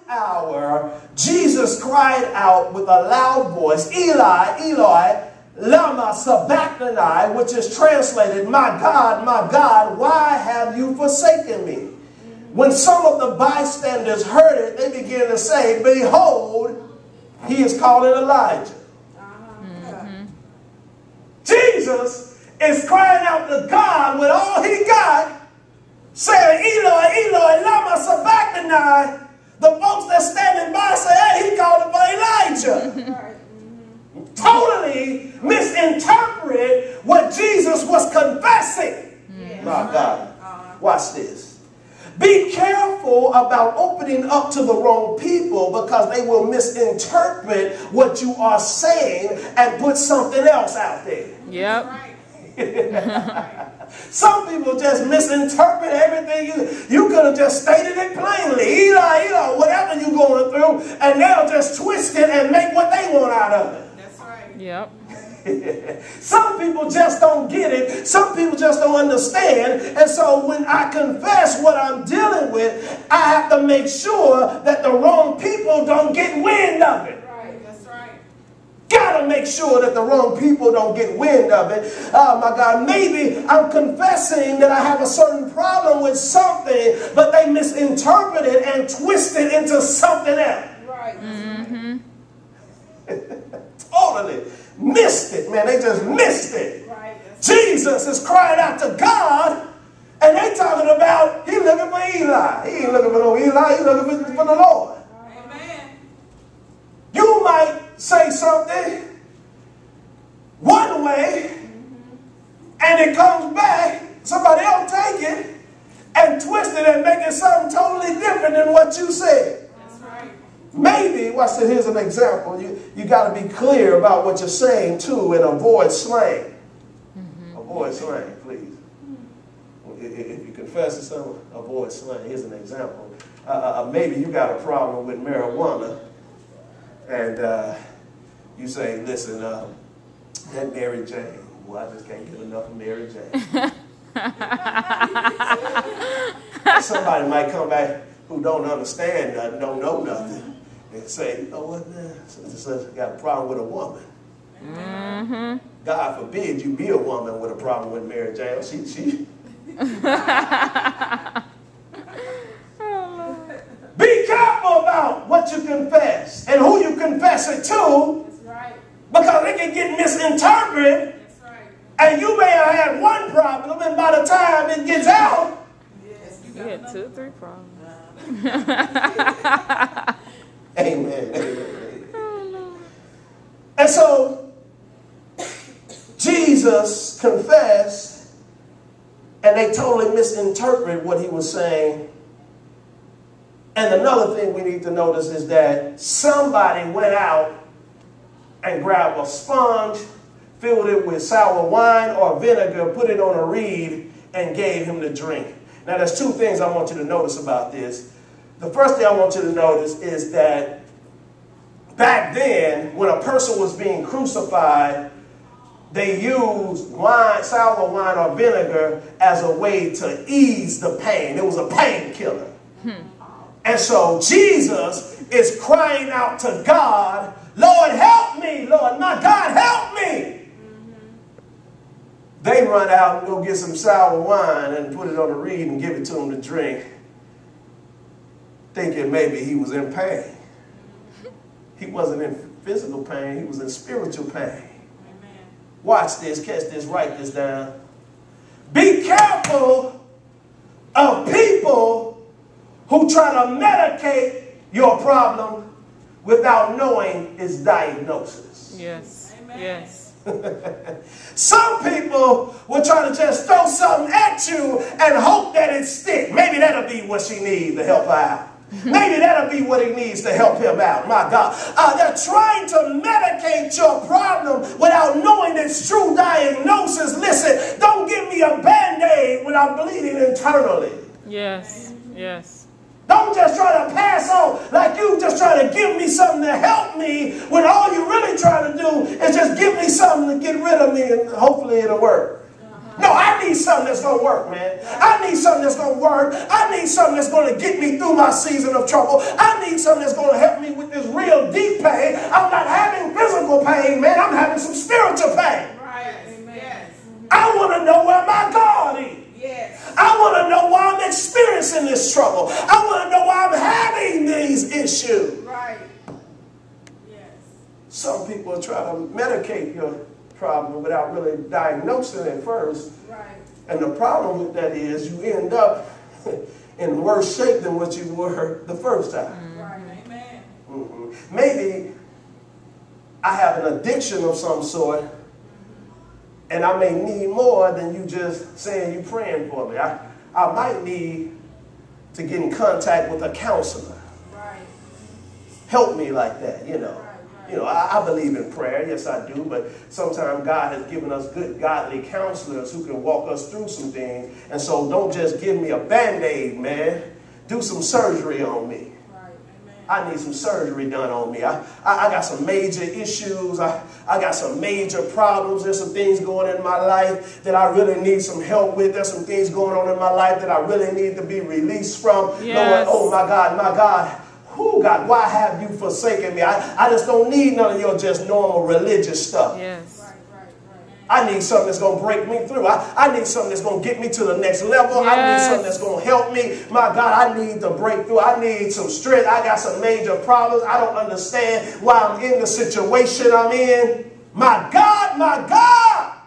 hour, Jesus cried out with a loud voice, Eli, Eli, lama sabachthani, which is translated, my God, why have you forsaken me? When some of the bystanders heard it, they began to say, behold, he is calling Elijah. Jesus is crying out to God with all he got, saying, Eli, Eli, lama sabachthani. The folks that's standing by say, hey, he called upon Elijah. Totally misinterpret what Jesus was confessing. My God. Watch this. Be careful about opening up to the wrong people, because they will misinterpret what you are saying and put something else out there. Yep. Some people just misinterpret everything. You could have just stated it plainly. Eli, Eli, whatever you're going through, and they'll just twist it and make what they want out of it. That's right. Yep. Some people just don't get it. Some people just don't understand. And so when I confess what I'm dealing with, I have to make sure that the wrong people don't get wind of it. Right. That's right. Gotta make sure that the wrong people don't get wind of it. Oh my God, maybe I'm confessing that I have a certain problem with something, but they misinterpret it and twist it into something else. Right. Totally missed it, man. They just missed it. Right. Jesus is crying out to God, and they talking about he looking for Eli. He ain't looking for no Eli. He looking for the Lord. Amen. You might say something one way, and it comes back, somebody else take it and twist it and make it something totally different than what you said. That's right. Maybe, watch this, here's an example. You got to be clear about what you're saying too, and avoid slang. Avoid slang, please. If you confess to someone, avoid slang. Here's an example. Maybe you got a problem with marijuana, and you say, listen, that Mary Jane, well, I just can't get enough of Mary Jane. Somebody might come back who don't understand nothing, don't know nothing, and say, you know what, man, I got a problem with a woman. God forbid you be a woman with a problem with Mary Jane. She. Be careful about what you confess and who you confess it to. That's right. Because it can get misinterpreted. That's right. And you may have had one problem, and by the time it gets out, Yes, You had 2 or 3 problems. amen. And so Jesus confessed, and they totally misinterpreted what he was saying. And another thing we need to notice is that somebody went out and grabbed a sponge, filled it with sour wine or vinegar, put it on a reed, and gave him to drink. Now, there's 2 things I want you to notice about this. The first thing I want you to notice is that back then, when a person was being crucified, they used wine, sour wine or vinegar as a way to ease the pain. It was a painkiller. And so Jesus is crying out to God, Lord, help me. Lord, my God, help me. They run out and go get some sour wine and put it on a reed and give it to him to drink, thinking maybe he was in pain. He wasn't in physical pain. He was in spiritual pain. Amen. Watch this, catch this, write this down. Be careful of people who try to medicate your problem without knowing its diagnosis. Yes. Amen. Yes. Some people will try to just throw something at you and hope that it sticks. Maybe that'll be what she needs to help her out. Maybe that'll be what he needs to help him out. My God. They're trying to medicate your problem without knowing its true diagnosis. Listen, don't give me a Band-Aid when I'm bleeding internally. Yes. Yes. Don't just try to pass on like you just trying to give me something to help me when all you're really trying to do is just give me something to get rid of me and hopefully it'll work. No, I I need something that's going to work, man. I need something that's going to work. I need something that's going to get me through my season of trouble. I need something that's going to help me with this real deep pain. I'm not having physical pain, man. I'm having some spiritual pain. Right. Yes. I want to know where my God is. Yes. I want to know why I'm experiencing this trouble. I want to know why I'm having these issues. Right. Yes. Some people try to medicate your problem without really diagnosing it first. Right. And the problem with that is you end up in worse shape than what you were the first time. Right. Amen. Maybe I have an addiction of some sort, and I may need more than you just saying you praying for me. I might need to get in contact with a counselor. Right. Help me like that, you know. Right. You know, I believe in prayer, yes I do, but sometimes God has given us good godly counselors who can walk us through some things. And so don't just give me a Band-Aid, man. Do some surgery on me. Right. Amen. I need some surgery done on me. I got some major issues. I got some major problems. There's some things going on in my life that I really need some help with. There's some things going on in my life that I really need to be released from. Yes. Lord, oh my God. Oh God, why have you forsaken me? I just don't need none of your just normal religious stuff. Yes. Right. I need something that's going to break me through. I need something that's going to get me to the next level. Yes. I need something that's going to help me. My God, I need to break through. I need some strength. I got some major problems. I don't understand why I'm in the situation I'm in. My God,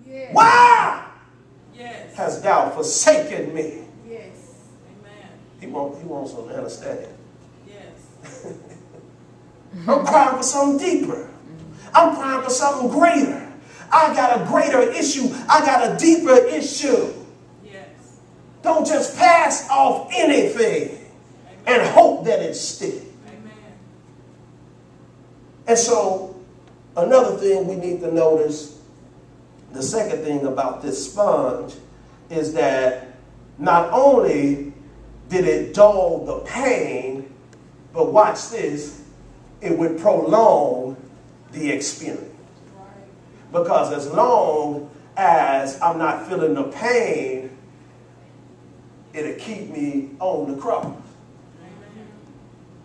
Yes. why Yes. has thou forsaken me? Yes. Amen. He wants some understanding. Yes. I'm crying for something deeper. I'm crying for something greater. I got a greater issue. I got a deeper issue. Yes. Don't just pass off anything and hope that it sticks. Amen. And so another thing we need to notice, the second thing about this sponge, is that not only did it dull the pain, but watch this, it would prolong the experience. Because as long as I'm not feeling the pain, it'll keep me on the cross.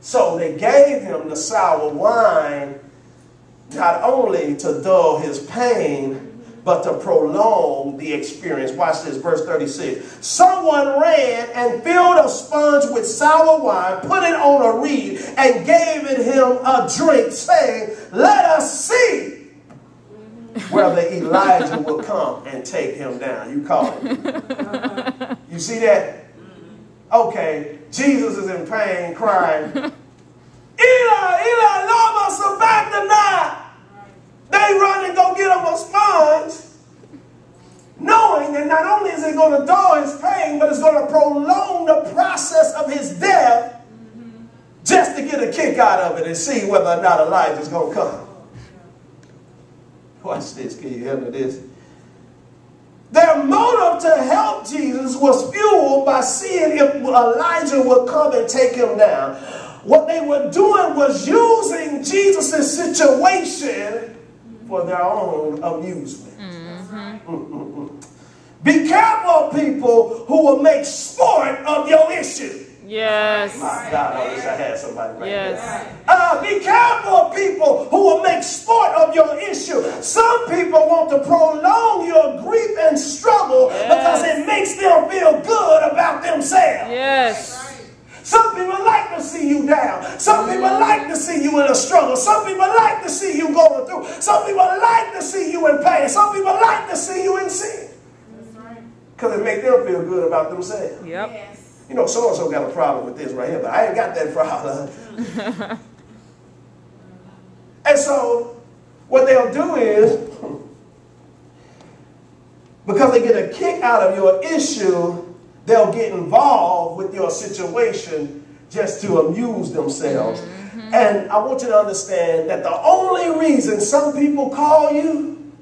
So they gave him the sour wine not only to dull his pain, but to prolong the experience. Watch this, verse 36. Someone ran and filled a sponge with sour wine, put it on a reed, and gave it him a drink, saying, "Let us see whether Elijah will come and take him down." You call it. You see that? Okay, Jesus is in pain, crying, "Eli, Eli, lama sabachthani." They run and go get him a sponge, knowing that not only is it going to dull his pain, but it's going to prolong the process of his death just to get a kick out of it and see whether or not Elijah's going to come. Watch this. Can you hear me this? Their motive to help Jesus was fueled by seeing if Elijah would come and take him down. What they were doing was using Jesus' situation for their own amusement. Be careful, people who will make sport of your issue. Yes. My God, I wish I had somebody right Yes. there. Be careful, people who will make sport of your issue. Some people want to prolong your grief and struggle because it makes them feel good about themselves. Yes. Some people like to see you down. Some people like to see you in a struggle. Some people like to see you going through. Some people like to see you in pain. Some people like to see you in sin. That's right. Because it makes them feel good about themselves. Yep. Yes. You know, so-and-so got a problem with this right here, but I ain't got that problem. And so what they'll do is, because they get a kick out of your issue, they'll get involved with your situation just to amuse themselves. And I want you to understand that the only reason some people call you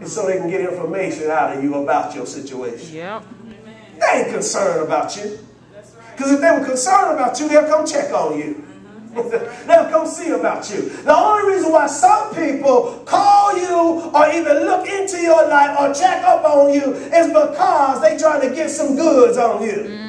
is so they can get information out of you about your situation. Yep. They ain't concerned about you. That's right. Because if they were concerned about you, they'll come check on you. They'll come see about you. The only reason why some people call you or even look into your life or check up on you is because they trying to get some goods on you.